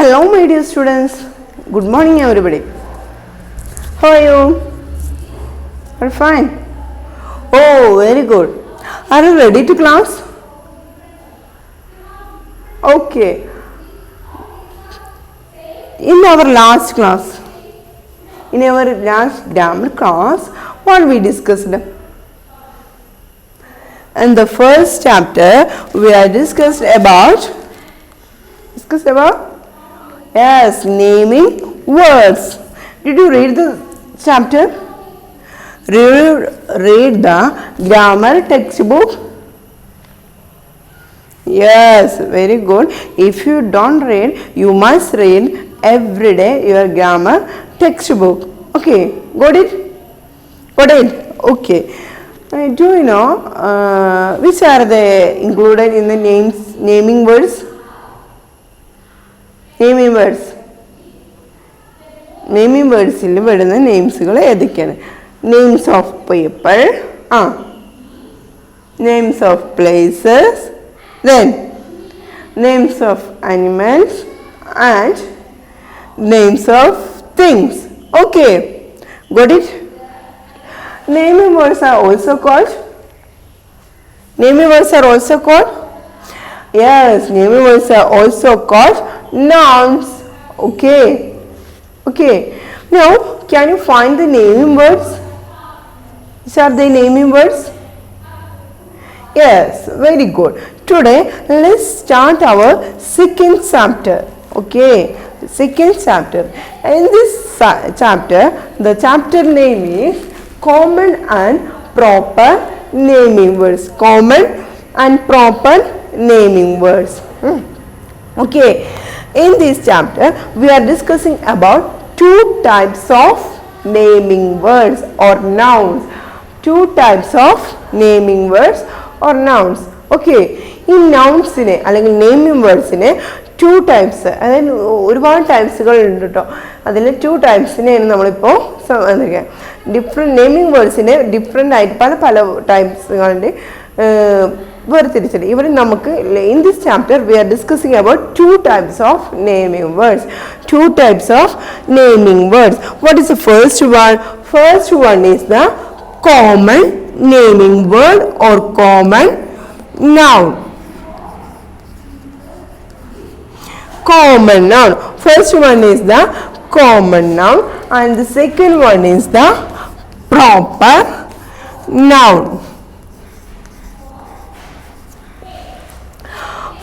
Hello, my dear students. Good morning, everybody. How are you? Are you fine? Oh, very good. Are you ready to class? Okay. In our last grammar class, what we discussed? In the first chapter, we are discussed about yes, naming words. Did you read the chapter? Read the grammar textbook. Yes, very good. If you don't read, you must read every day your grammar textbook. Okay, got it? Okay. Do you know which are they included in the naming words? Naming words il varuna names edikana. Names of people, names of places, then names of animals and names of things. Okay, got it? Naming words are also called yes, naming words are also called nouns. Okay. Now, can you find the naming words? Which are the naming words? Yes, very good. Today, let's start our second chapter. Okay, second chapter. In this chapter, the chapter name is Common and Proper Naming Words. Common and proper naming words. Okay, in this chapter, we are discussing about two types of naming words or nouns. Two types of naming words or nouns. Okay, in nouns അല്ലെങ്കിൽ naming words two types, അതായത് ഒരുപാട് ടൈപ്സുകൾ ഉണ്ട് കേട്ടോ. അതിൽ to ടൈപ്സിനെയാണ് നമ്മളിപ്പോൾ different naming വേർഡ്സിനെ different ആയിട്ട് പല ടൈപ്സുകളുണ്ട് വേർതിരിച്ചത്. ഇവിടെ നമുക്ക് in this chapter we are discussing about two types of naming words. What is the first one? First one is the common naming word or common noun. Common noun. First one is the common noun and the second one is the proper noun.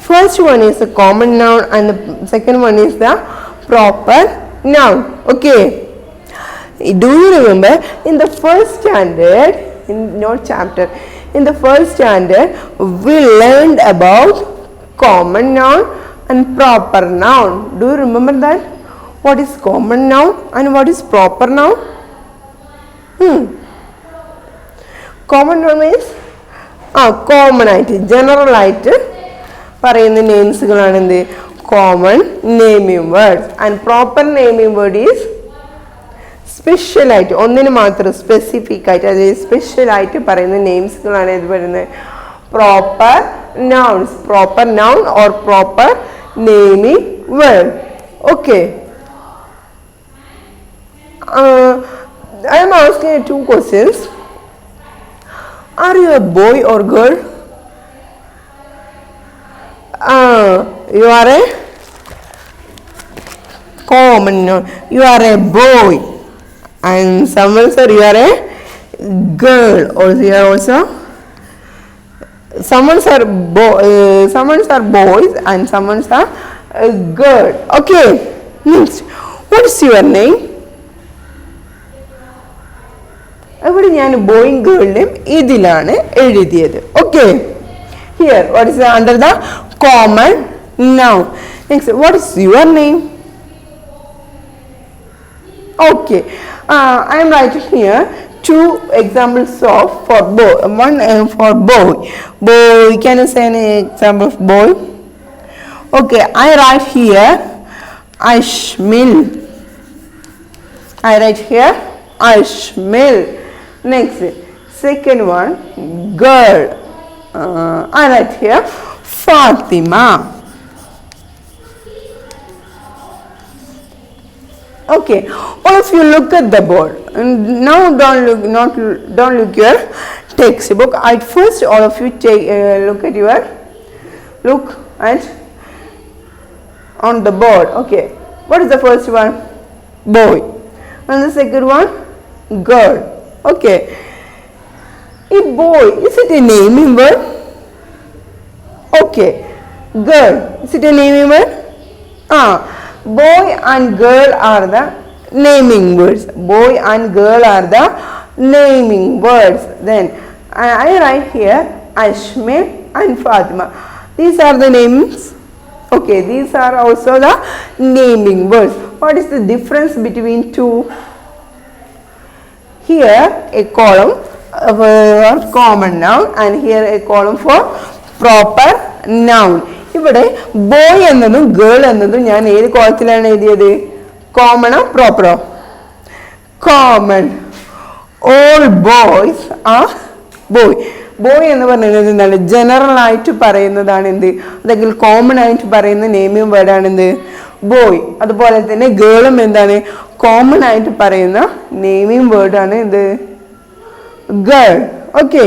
First one is the common noun and the second one is the proper noun. Okay. Do you remember in the first standard, in the first standard we learned about common noun and proper noun. Do you remember that? What is common noun and what is proper noun? Common noun means common ആയിട്ട് general ആയിട്ട് പറയുന്ന നെയിംസുകളാണ് എന്ത് common naming words and proper naming word is special ആയിട്ട് ഒന്നിന് മാത്രം specific ആയിട്ട് അതായത് special ആയിട്ട് പറയുന്ന നെയിംസുകളാണ് ഇത് പറയുന്നത് proper noun or proper naming word. Okay, I am asking you two questions. Are you a boy or girl? You are a common noun. You are a boy. And someone said you are a girl. Or you are also someone are boys and someone are a girl. Okay. Next, what is your name? ഇവിടെ ഞാൻ ബോയും ഗേളിനെയും ഇതിലാണ് എഴുതിയത്. Okay, here what is under the common noun. Next, what is your name? Okay, I am writing here two examples of for boy. One for boy. Can you say an example of boy? Okay, I write here Ashmil. Next, second one, girl. I write here Fatima. Okay, all of you look at the board. And now don't look your textbook. At first, all of you look at on the board. Okay, what is the first one? Boy. And the second one? Girl. Okay. A boy, is it a naming word? Okay. Girl, is it a naming word? Boy and girl are the naming words. Boy and girl are the naming words. Then I write here Ashmi and Fatima. These are the names. Okay, these are also the naming words. What is the difference between two? Here a column for common noun and here a column for proper noun. ഇവിടെ boy എന്നതും girl എന്നതും ഞാൻ ഏത് കോളത്തിലാണ് എഴുതിയത്? കോമണോ പ്രോപ്പറോ? Common. All boys are boy. Boy എന്ന് പറയുന്നത് എന്താണ്? ജനറൽ ആയിട്ട് പറയുന്നതാണ് എന്ത്? അല്ലെങ്കിൽ കോമൺ ആയിട്ട് പറയുന്ന നെയിമിംഗ് വേർഡാണ് എന്ത്? ബോയ്. അതുപോലെ തന്നെ ഗേളും എന്താണ്? കോമൺ ആയിട്ട് പറയുന്ന നെയിമിംഗ് വേർഡാണ് എന്ത്? ഗേൾ. ഓക്കെ,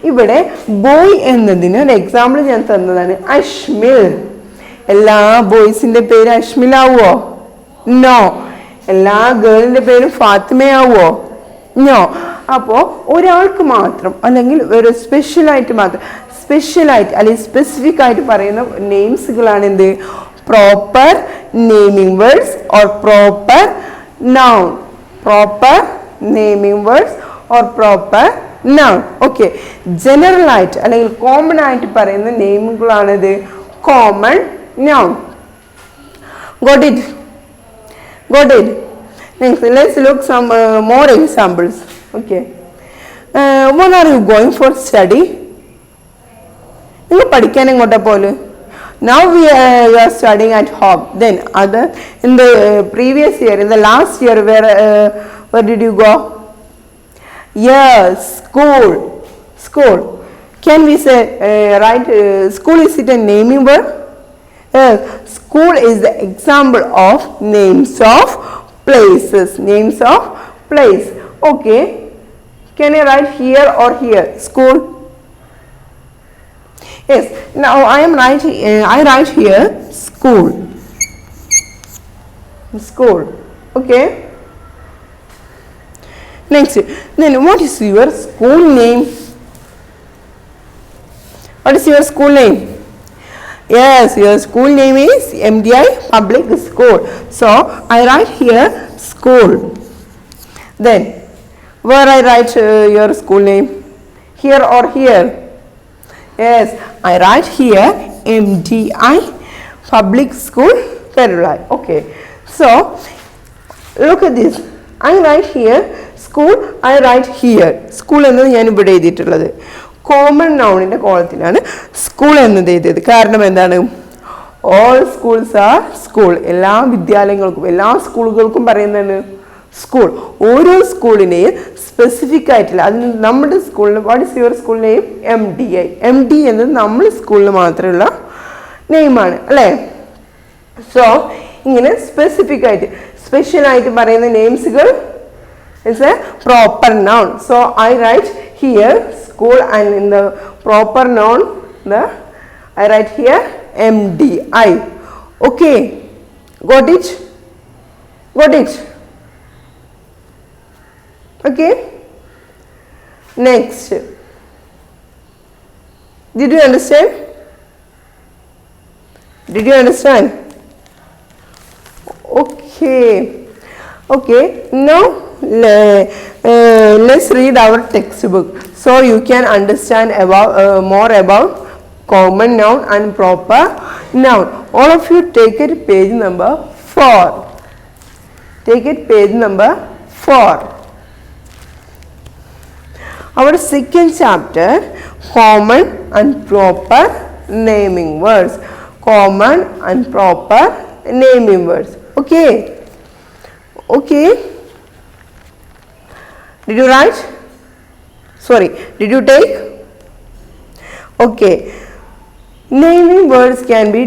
ഇവിടെ ബോയ് എന്നതിന് ഒരു എക്സാമ്പിൾ ഞാൻ തന്നതാണ് അഷ്മിൽ. എല്ലാ ബോയ്സിന്റെ പേര് അഷ്മിലാവോ? നോ. എല്ലാ ഗേളിന്റെ പേരും ഫാത്തിമയാവോ? നോ. അപ്പോൾ ഒരാൾക്ക് മാത്രം അല്ലെങ്കിൽ ഒരു സ്പെഷ്യലായിട്ട് അല്ലെങ്കിൽ സ്പെസിഫിക് ആയിട്ട് പറയുന്ന നെയിംസുകളാണ് എന്ത്? Proper naming words or proper noun. Proper naming words or proper noun. Okay, general ആയിട്ട് അല്ലെങ്കിൽ കോമൺ ആയിട്ട് പറയുന്ന നെയിമുകളാണിത് common noun. Got it? Next, let's look some more examples. Okay, what are you going for study? നിങ്ങൾ പഠിക്കാൻ എങ്ങോട്ടാ പോലെ? Now you are studying at home. Then in the previous year, in the last year, where did you go? Yes, school. Can we say school? Is it a naming word? Yes, school is the example of names of places. Names of place. Okay, can I write here or here? School. Yes. Now I write here school. Okay. Next, then what is your school name? What is your school name? Yes, your school name is MDI Public School. So I write here school. Then where I write your school name? Here or here? Yes, I write here MDI Public School, Kerala. Okay, so look at this. I write here school, I write here. School എന്നത് ഞാൻ ഇവിടെ എഴുതിയിട്ടുള്ളത് common നൗണിൻ്റെ കോളത്തിലാണ് school എന്നത് എഴുതിയത്. കാരണം എന്താണ്? All schools R school. എല്ലാ വിദ്യാലയങ്ങൾക്കും എല്ലാ സ്കൂളുകൾക്കും പറയുന്നതാണ് സ്കൂൾ. ഓരോ സ്കൂളിനെയും സ്പെസിഫിക് ആയിട്ടില്ല. അതിന് നമ്മുടെ സ്കൂളിന് what is your school name? MDI. MD എന്നത് നമ്മൾ സ്കൂളിന് മാത്രമുള്ള നെയിമാണ് അല്ലേ? സോ ഇങ്ങനെ സ്പെസിഫിക് ആയിട്ട് സ്പെഷ്യൽ ആയിട്ട് പറയുന്ന നെയിംസുകൾ is a proper noun. So I write here school and in the proper noun I write here MDI. Okay, got it? Okay, next, did you understand? Okay, now let's read our textbook so you can understand more about common noun and proper noun. All of you take it page number 4. Our second chapter, common and proper naming words. Okay, did you write? Sorry, did you take? Okay, Naming words can be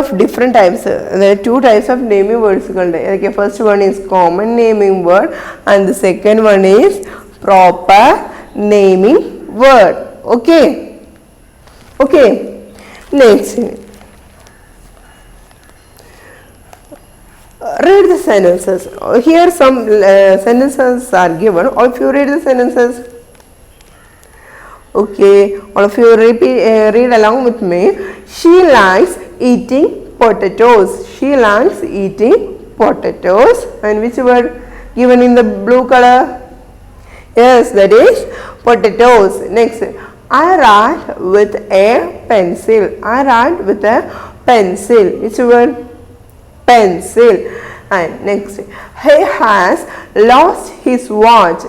of different types. There are two types of naming words. Okay, first one is common naming word and the second one is proper naming word. Okay. Okay. Next. Read the sentences. Here some sentences are given. All of you read the sentences. Okay, all of you read along with me. She likes eating potatoes. She likes eating potatoes. And which word given in the blue color? Yes, that is potatoes. Next, I write with a pencil. I write with a pencil. Which word? Pencil. And next, he has lost his watch.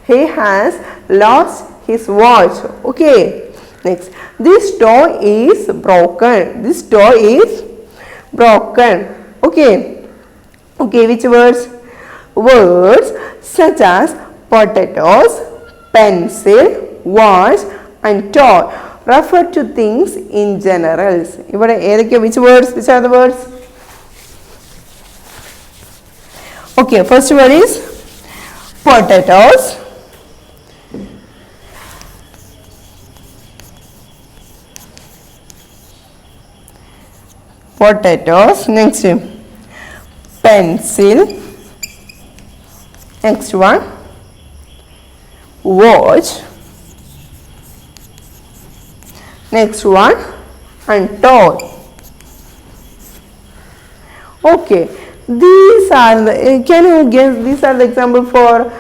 He has lost his watch. Okay. Next, this toy is broken. This toy is broken. Okay. Okay, which words? Words such as potatoes, pencil, watch and toy refer to things in generals. Which words? Which are the words? Okay, first word is potatoes. Potatoes. Next, pencil. Next one, watch. Next one, and toy. Okay, these are the, can you guess, these are the example for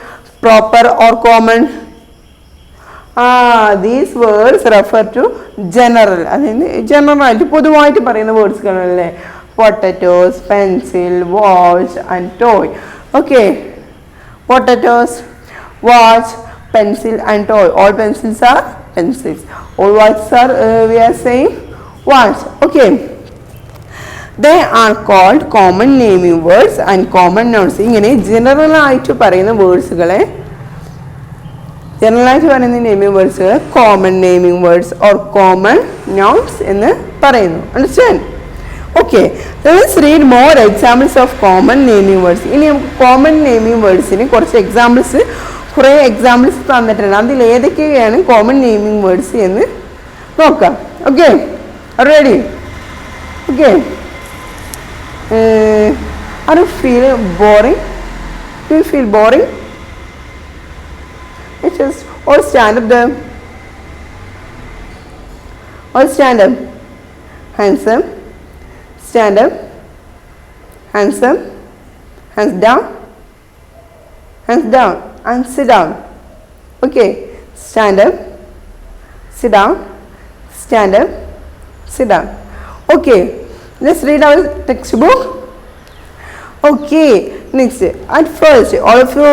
proper or common? These words refer to general. General പൊതുവായിട്ട് പറയുന്ന വേർഡ്സുകളല്ലേ potatoes, pencil, watch and toy. Okay, potatoes, watch, pencil and toy. All pencils are pencils. All watches are we are saying watch. Okay, they are called common naming words and common nouns. ഇങ്ങനെ general ആയിട്ട് പറയുന്ന വേർഡ്സുകളെ ജനറലായിട്ട് പറയുന്ന naming words common naming words or common nouns എന്ന് പറയുന്നു. Understand? Okay, let's read more examples of common naming words. ഇനി നമുക്ക് common naming വേർഡ്സിന് കുറച്ച് examples, കുറേ എക്സാമ്പിൾസ് തന്നിട്ടുണ്ട്. അതിൽ ഏതൊക്കെയാണ് കോമൺ നെയിമിംഗ് വേർഡ്സ് എന്ന് നോക്കാം. Okay, ready? Okay, are you feel boring? Do you feel boring? It's just all stand up there. All stand up. Handsome. Stand up. Handsome. Hands down. Hands down. And sit down. Okay. Stand up. Sit down. Stand up. Sit down. Okay. Let's read our textbook. Okay. Next, at first, all of you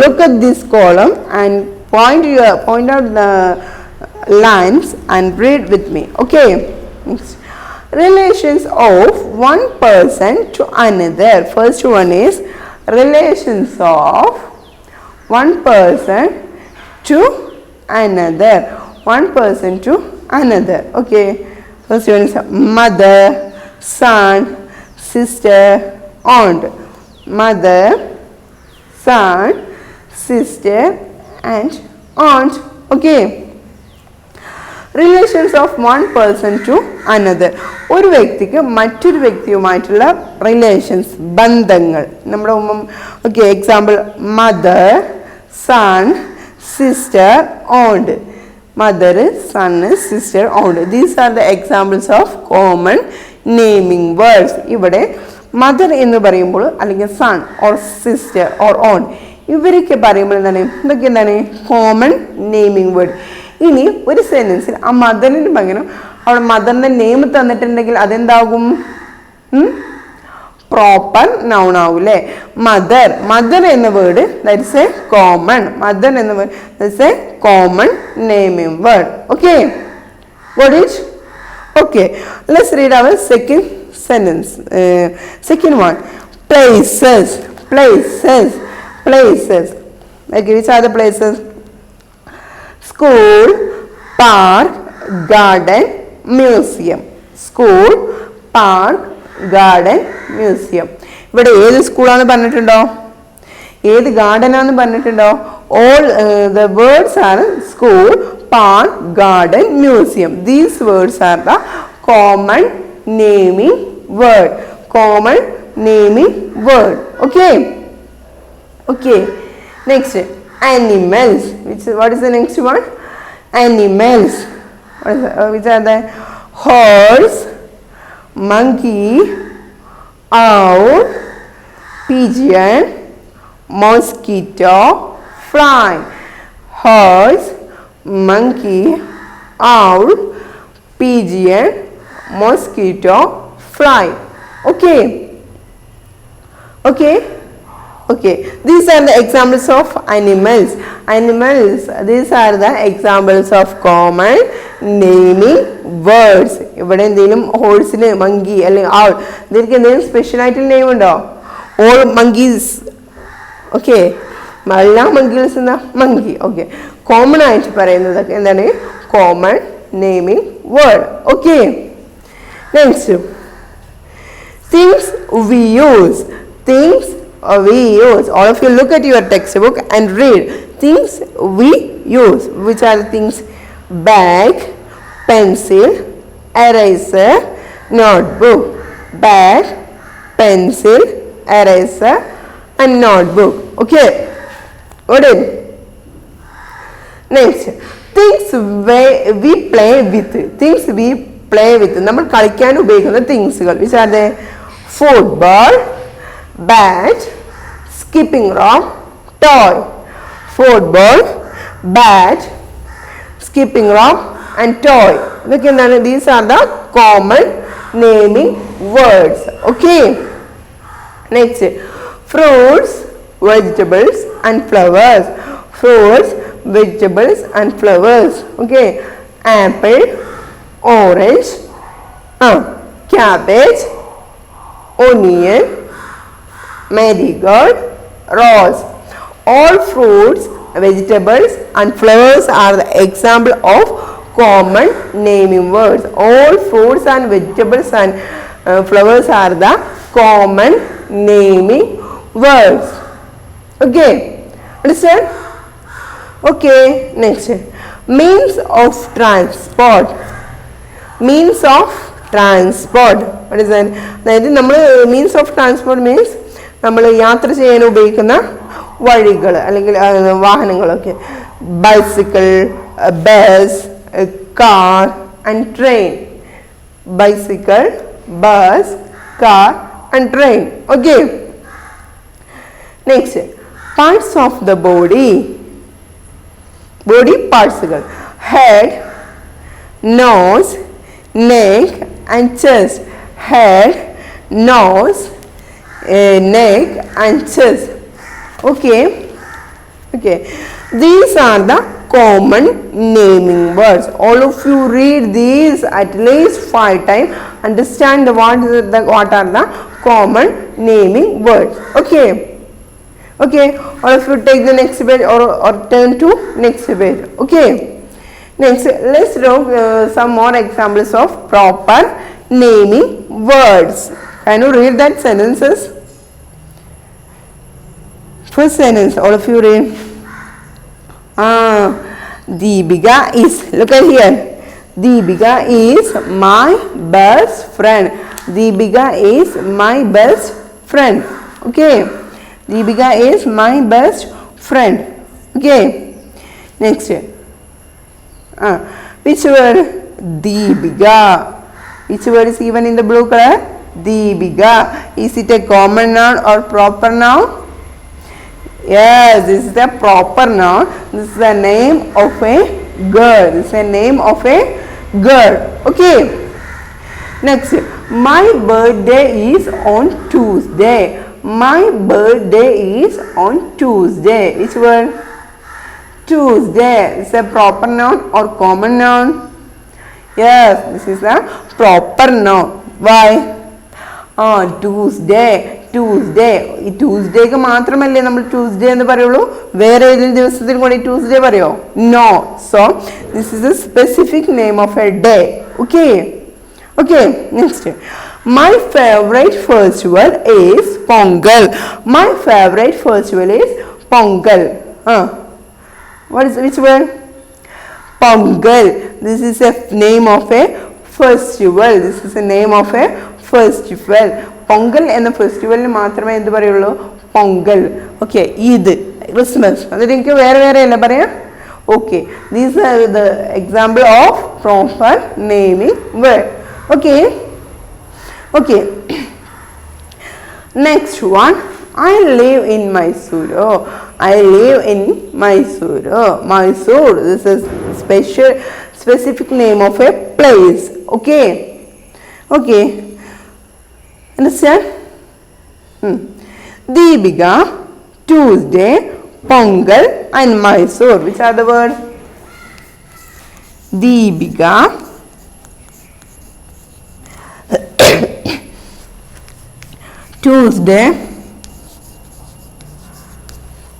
look at this column and point out the lines and read with me. Okay. Next, relations of one person to another. First one is relations of one person to another. One person to another. Okay. First one is mother, son, sister, aunt. Mother, son, sister and aunt. Okay. Relations of one person to another. ഒരു വ്യക്തിക്ക് മറ്റൊരു വ്യക്തിയുമായിട്ടുള്ള relations, ബന്ധങ്ങൾ. നമ്മുടെ okay, example mother, son, sister, aunt. Mother, son, sister, aunt. These are the examples of common naming words. ഇവിടെ mother എന്ന് പറയുമ്പോൾ അല്ലെങ്കിൽ son or sister or aunt ഇവരൊക്കെ പറയുമ്പോൾ എന്താണ്, ഇതൊക്കെ എന്താണ് കോമൺ നെയിമിംഗ് വേർഡ്. ഇനി ഒരു സെന്റൻസിൽ ആ മദറിന് പകരം അവിടെ മദറിന്റെ നെയിം തന്നിട്ടുണ്ടെങ്കിൽ അതെന്താകും? പ്രോപ്പർ നൗൺ ആവും അല്ലേ? മദർ, മദർ എന്ന word that is a common. Mother എന്ന word that is a common naming word. Okay, got it? Okay, let's read our second sentence. Second one, places. Places. Places. Okay, which are the places? School, park, garden, museum. School, park, garden, museum. ഇവിടെ ഏത് സ്കൂളാന്ന് പറഞ്ഞിട്ടുണ്ടോ, ഏത് ഗാർഡനാന്ന് പറഞ്ഞിട്ടുണ്ടോ? All the words are school, park, garden, museum. These words are the common naming word. Common naming word. Okay. Okay. Next, animals. What is the next one? Animals. Which are the horse, monkey, owl, pigeon, mosquito, fly. Horse, monkey, owl, pigeon, mosquito, fly. Okay. Okay. Okay, these are the examples of animals. Animals, these are the examples of common naming words. ഇവിടെ എന്തെങ്കിലും ഹോഴ്സിന് monkey അല്ലെങ്കിൽ ആൾ ഇതിലേക്ക് എന്തെങ്കിലും special ആയിട്ടുള്ള name ഉണ്ടോ? All monkeys. Okay, എല്ലാ monkeys എന്നാ monkey. Okay, common ആയിട്ട് പറയുന്നതൊക്കെ എന്താണ് common naming word. Okay, next things we use. Things we use. All of you look at your textbook and read things we use. Which are the things? Bag, pencil, eraser, notebook. Bag, pencil, eraser and notebook. Okay, got it? Next, things we play with. Things we play with. നമ്മൾ കളിക്കാൻ ഉപയോഗിക്കുന്ന തിങ്സുകൾ. Which are the football, bat, skipping rope, toy. Football, bat, skipping rope and toy. These are the common naming words. Okay. Next, fruits, vegetables and flowers. Fruits, vegetables and flowers. Okay. Apple, orange, cabbage, onion, marigold, rose. All fruits, vegetables and flowers are the example of common naming words. All fruits and vegetables and flowers are the common naming words. Okay, understand? Okay, next, means of transport. Means of transport. What is that? അതായത് നമ്മൾ means of transport means നമ്മൾ യാത്ര ചെയ്യാൻ ഉപയോഗിക്കുന്ന വഴികൾ അല്ലെങ്കിൽ വാഹനങ്ങളൊക്കെ. Bicycle, bus, car and train. Bicycle, bus, car and train. Okay, next parts of the body. Body പാർട്സുകൾ. Head, nose, neck and chest. Head, nose, neck and chest. Okay. Okay, these are the common naming words. All of you read these at least 5 times. Understand what are the common naming words. Okay. Okay, all of you take the next page or turn to next page. Okay. Next, let's look some more examples of proper naming words. Can you read that sentences? First sentence, all of you read. Deepika is, look at here. Deepika is my best friend. Deepika is my best friend. Okay, Deepika is my best friend. Okay, next. Which word? Deepika. Which word is given in the blue color? Deepika. Is it a common noun or proper noun? Yes, this is a proper noun. This is the name of a girl. This is the name of a girl. Okay. Next, my birthday is on Tuesday. My birthday is on Tuesday. Which word? Tuesday. Is a proper noun or common noun? Yes, this is a proper noun. Why? Tuesday. Tuesday. ഈ ട്യൂസ്ഡേക്ക് മാത്രമല്ലേ നമ്മൾ Tuesday എന്ന് പറയുള്ളൂ? വേറെ ഏതെങ്കിലും ദിവസത്തിൽ കൂടി Tuesday പറയോ? No. So this is a specific name of a day. Okay, next. My favorite festival is Pongal. My favorite festival is Pongal. Which word? Pongal. This is a name of a festival. This is a name of a festival. Pongal എന്ന ഫെസ്റ്റിവലിന് മാത്രമേ എന്ത് പറയുള്ളൂ? Pongal. Okay, Eid, Christmas, അതിൽ എനിക്ക് വേറെ വേറെ അല്ല പറയാം. Okay, these are the example of proper naming word. Okay. Next one, I live in Mysore. I live in Mysore. Mysore, this is specific name of a place. Okay. Understand? Deepika, Tuesday, Pongal and Mysore. Which are the words? Deepika, Tuesday,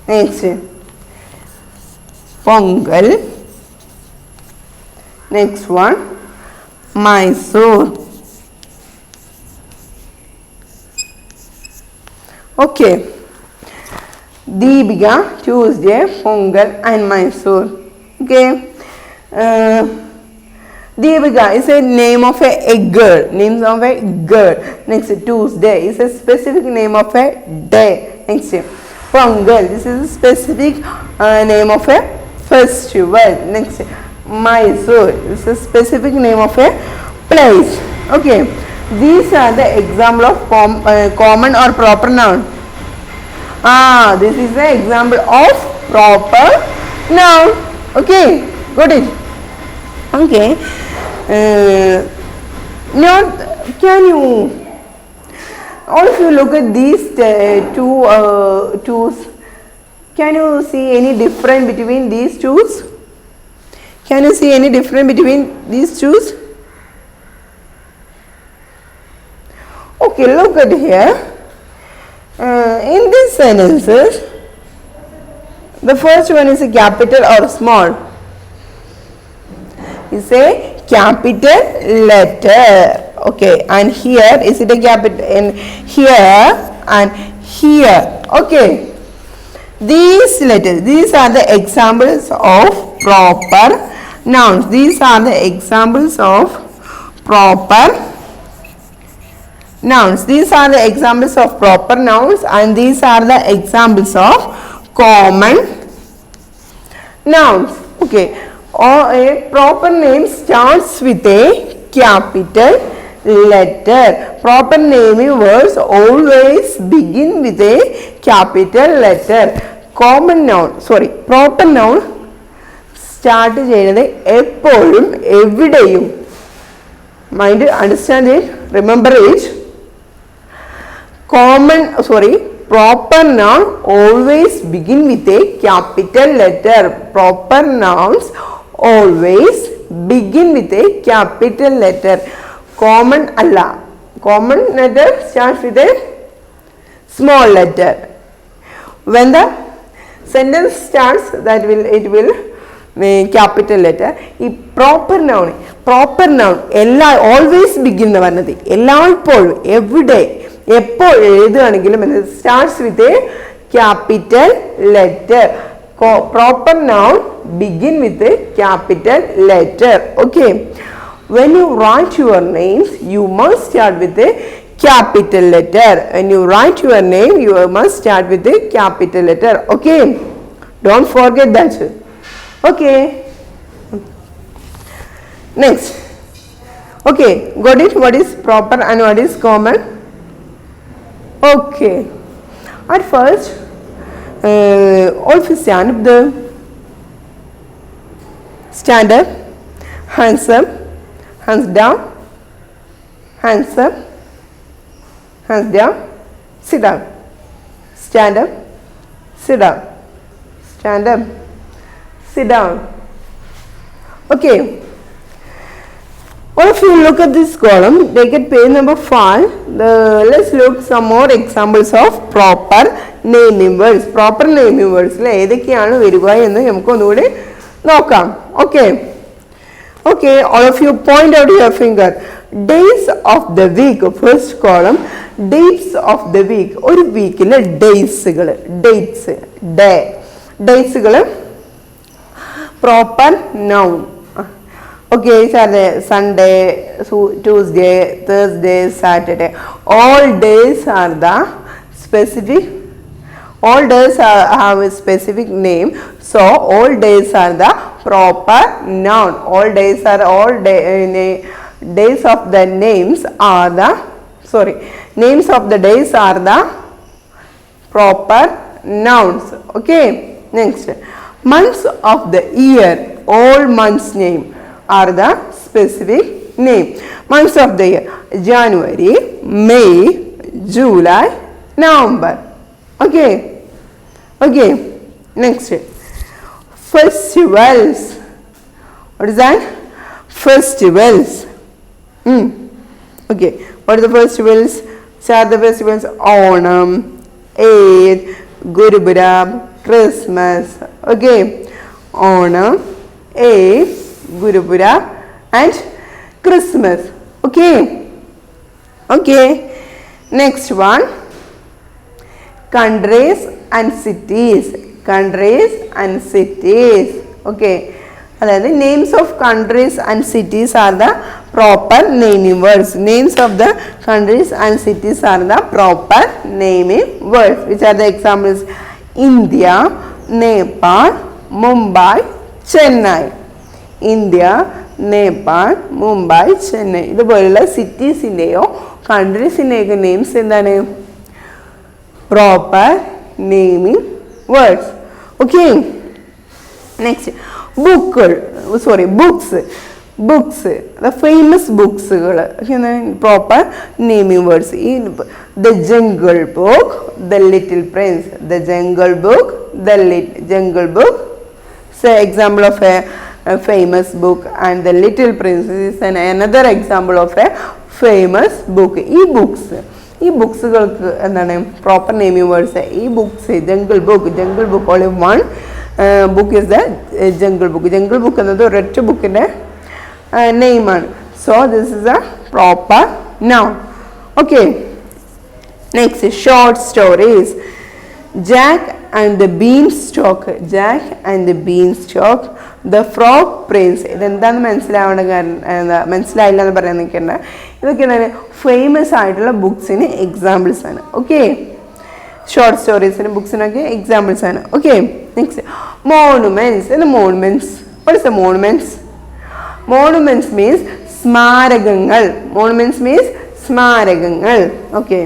next Pongal, next one Mysore. Okay, Deepika, Tuesday, Pongal and Mysore. Okay, Deepika is a name of a girl. Names of a girl. Next, Tuesday is a specific name of a day. Next, Pongal. This is a specific name of a festival. Next, Mysore. This is a specific name of a place. Okay, these are the example of common or proper noun. This is the example of proper noun. Okay, got it? Okay. Now, can you all of you look at these twos? Can you see any difference between these twos? Can you see any difference between these twos? Okay, look at here. In these sentences, the first one is a capital or small. Is a capital letter. Okay, and here is it a capital? And here and here. Okay, these letters, these are the examples of proper nouns. These are the examples of proper nouns. These are the examples of proper nouns, and these are the examples of common nouns. Okay, or a proper name starts with a capital letter. Proper naming words always begin with a capital letter. Common noun, sorry, proper noun start ചെയ്യുന്നത് എപ്പോഴും എവിടെയും. Mind, understand it, remember it. Proper noun always begin with a capital letter. Proper nouns always begin with a capital letter. Common alla. Common letter starts with a small letter. When the sentence starts, it will capital letter. ഈ proper noun എല്ലാ always begin എന്ന് പറഞ്ഞത് എല്ലായ്പ്പോഴും എവിടെ എപ്പോൾ എഴുതുകയാണെങ്കിലും starts with a capital letter. Proper noun begin with a capital letter. Okay, when you write your names, you must start with a capital letter. When you write your name, you must start with a capital letter. Okay, don't forget that. Okay, next. Okay, got it? What is proper and what is common? Okay, at first all of you stand up there. Stand up, hands up, hands down, hands up, hands down, sit down. Stand up, sit down, stand up, sit down. Okay, all of you look at this column, take it page number 5. Let's look some more examples of proper naming words. Proper naming words ഏതൊക്കെയാണ് വരിക എന്ന് നമുക്ക് ഒന്നുകൂടി നോക്കാം. Okay, all of you point out your finger. Days of the week, first column, dates of the week. ഒരു വീക്കിലെ ഡേയ്സുകൾ, dates, ഡേയ്സുകൾ proper noun. Okay, Sunday, Tuesday, Thursday, Saturday. All days are the specific. All days have a specific name, so all days are the proper noun. All days are days of the names are the names of the days are the proper nouns. Okay, next, months of the year, all months name are the specific name. Months of the year: January, May, July, November. Okay, next, festivals. What is that? Festivals. Okay, what are the festivals? Are the festivals Onam, Eid, Guru Purab, Christmas. Okay, Onam, Eid, Guru Purab and Christmas. Okay, next one, countries and cities. Okay, the names of countries and cities are the proper naming words. Names of the countries and cities are the proper naming words. Which are the examples? India, Nepal, Mumbai, Chennai. India, Nepal, Mumbai, Chennai. ഇതുപോലുള്ള സിറ്റീസിൻ്റെയോ കൺട്രീസിൻ്റെയൊക്കെ names എന്താണ്? Proper naming words. Okay, next, books, the famous books, proper naming words. The Jungle Book, The Little Prince. The Jungle Book, The Jungle Book. Say example of a famous book, and The Little Prince is another example of a famous book. ഈ ബുക്സുകൾക്ക് എന്താണ് proper naming words? ഈ books jungle book only one book is the jungle book എന്നത് ഒരൊറ്റ ബുക്കിൻ്റെ നെയിമാണ്. So this is a proper noun. Okay, next, short stories. Jack and the beanstalk, the frog prince. ഇതെന്താണെന്ന് മനസ്സിലായില്ല എന്ന് പറയാൻ നിൽക്കേണ്ട. ഇതൊക്കെ എന്താണ് ഫേമസ് ആയിട്ടുള്ള ബുക്സിന് എക്സാമ്പിൾസ് ആണ്. ഓക്കെ, ഷോർട്ട് സ്റ്റോറീസിന് ബുക്സിനൊക്കെ എക്സാമ്പിൾസ് ആണ്. Okay, next, monuments. What is the monuments? Monuments means സ്മാരകങ്ങൾ. Okay,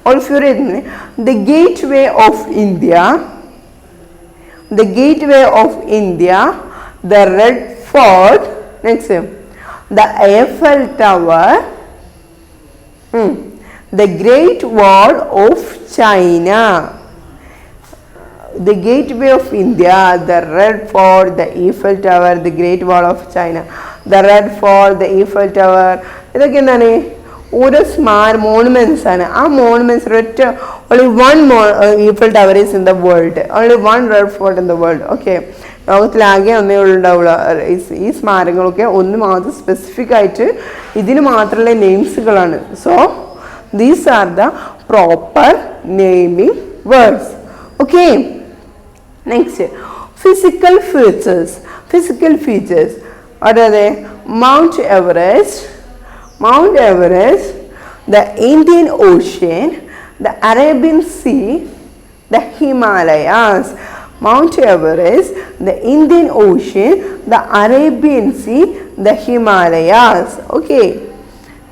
all of you read the gateway of India, the Red Fort. Next, the Eiffel Tower, the Great Wall of China. The gateway of India, the Red Fort, the Eiffel Tower, the Great Wall of China. The Red Fort, the Eiffel Tower. ഇതൊക്കെ എന്താണ്? ഓരോ monuments ആണ്. ആ monuments ഒറ്റ only one Eiffel Tower is in the world, only one Red Fort in the world. Okay, ലോകത്തിലാകെ ഒന്നേ ഉണ്ടാവുള്ളൂ. ഈ സ്മാരകങ്ങളൊക്കെ ഒന്ന് മാത്രം സ്പെസിഫിക് ആയിട്ട് ഇതിന് മാത്രമുള്ള നെയിംസുകളാണ്. So these are the proper naming words. Okay, next, physical features. What are they? Mount Everest, the Indian Ocean, the Arabian Sea, the Himalayas. Mount Everest, the Indian Ocean, the Arabian Sea, the Himalayas. Okay,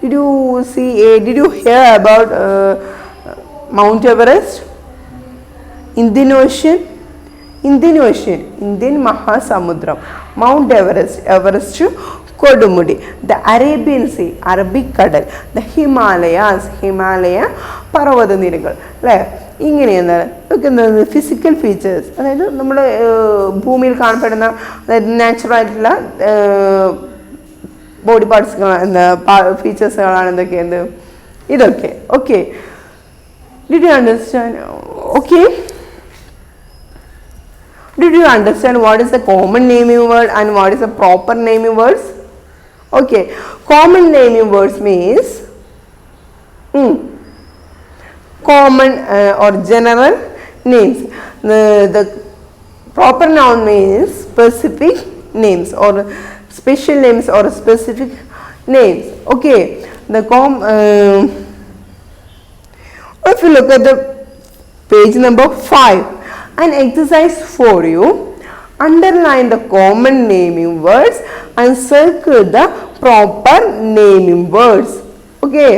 did you hear about Mount Everest? Indian Ocean, Indian Mahasamudram. Mount Everest കൊടുമുടി. The Arabian sea, അറബിക്കടൽ. The Himalayas, Himalaya പർവ്വതനിരകൾ. അല്ലേ? ഇങ്ങനെയാണ് ഇതൊക്കെ എന്താണ് physical features. അതായത് നമ്മുടെ ഭൂമിയിൽ കാണപ്പെടുന്ന അതായത് നാച്ചുറൽ ആയിട്ടുള്ള ബോഡി പാർട്സുകൾ എന്താ ഫീച്ചേഴ്സുകളാണ് എന്തൊക്കെയാണ് ഇതൊക്കെ. Okay, did you understand? Okay, Did you understand what is a common naming word and what is a proper naming words? Okay, common naming words means common or general names. The proper noun means specific names or special names or specific names. Okay, if you look at the page number 5, an exercise for you. Underline the common naming words and circle the proper naming words. Okay,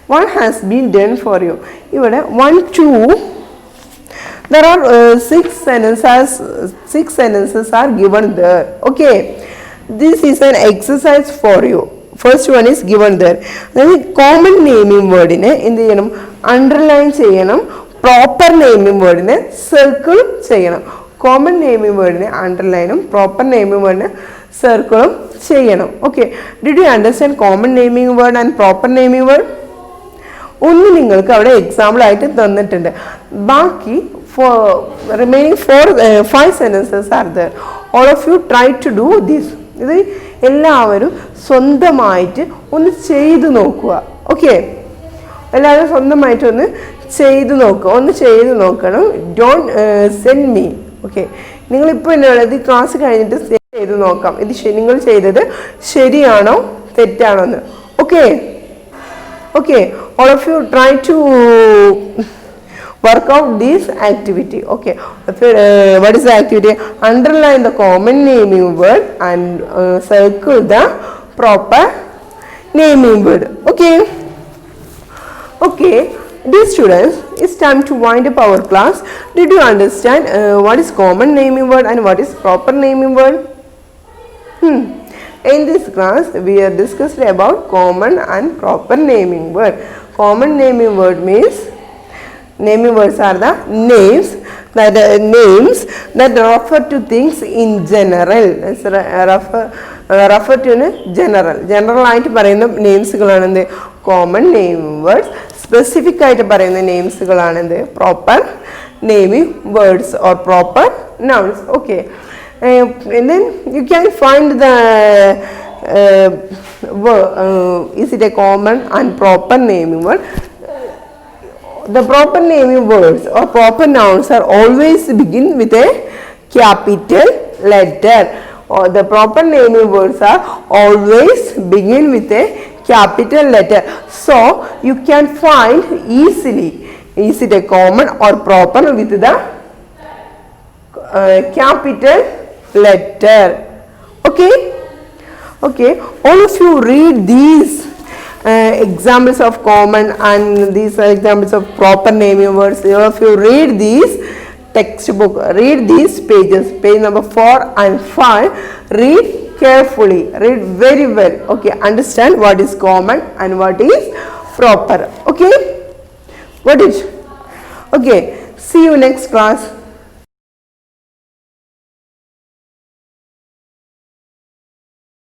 what has been done for you? Here 1, 2. There are 6 sentences are given there. Okay, this is an exercise for you. First one is given there. Then common naming word in underline cheyanam, proper naming word in circle cheyanam. Common naming word in underline, proper naming word in circle cheyanam. Okay, did you understand common naming word and proper naming word? ഒന്ന് നിങ്ങൾക്ക് അവിടെ example ആയിട്ട് തന്നിട്ടുണ്ട്. ബാക്കി remaining 5 sentences are there. All of you try to do this. ഇത് എല്ലാവരും സ്വന്തമായിട്ട് ഒന്ന് ചെയ്തു നോക്കുക. ഓക്കെ, എല്ലാവരും സ്വന്തമായിട്ട് ഒന്ന് ചെയ്തു നോക്കുക. ഒന്ന് ചെയ്തു നോക്കണം. Don't send me. ഓക്കെ, നിങ്ങളിപ്പോൾ എന്നുള്ളത് ക്ലാസ് കഴിഞ്ഞിട്ട് ചെയ്ത് നോക്കാം. ഇത് നിങ്ങൾ ചെയ്തത് ശരിയാണോ തെറ്റാണോ എന്ന്. Okay, okay, all of you try to work out this activity. Okay, what is the activity? Underline the common naming word and circle the proper naming word. Okay, okay, dear students, it's time to wind up our class. Did you understand what is common naming word and what is proper naming word? In this class, we are discussed about common and proper naming word. Common naming word means naming words are the names that refer to things in general. Refer to general. General ആയിട്ട് പറയുന്ന നെയിംസുകളാണ് എന്ത് common naming words. Specific ആയിട്ട് പറയുന്ന നെയിംസുകളാണ് എന്ത് proper naming words or proper nouns. Okay. And then you can find the is it a common and proper naming word? The proper naming words or proper nouns are always begin with a capital letter. Or the proper naming words are always begin with a capital letter. So you can find easily is it a common or proper with the capital letter. Okay, okay, all of you read these examples of common and these examples of proper naming words. All of you read these textbook, read these pages, page number 4 and 5. Read carefully, read very well. Okay, understand what is common and what is proper. Okay, got it? Okay, see you next class.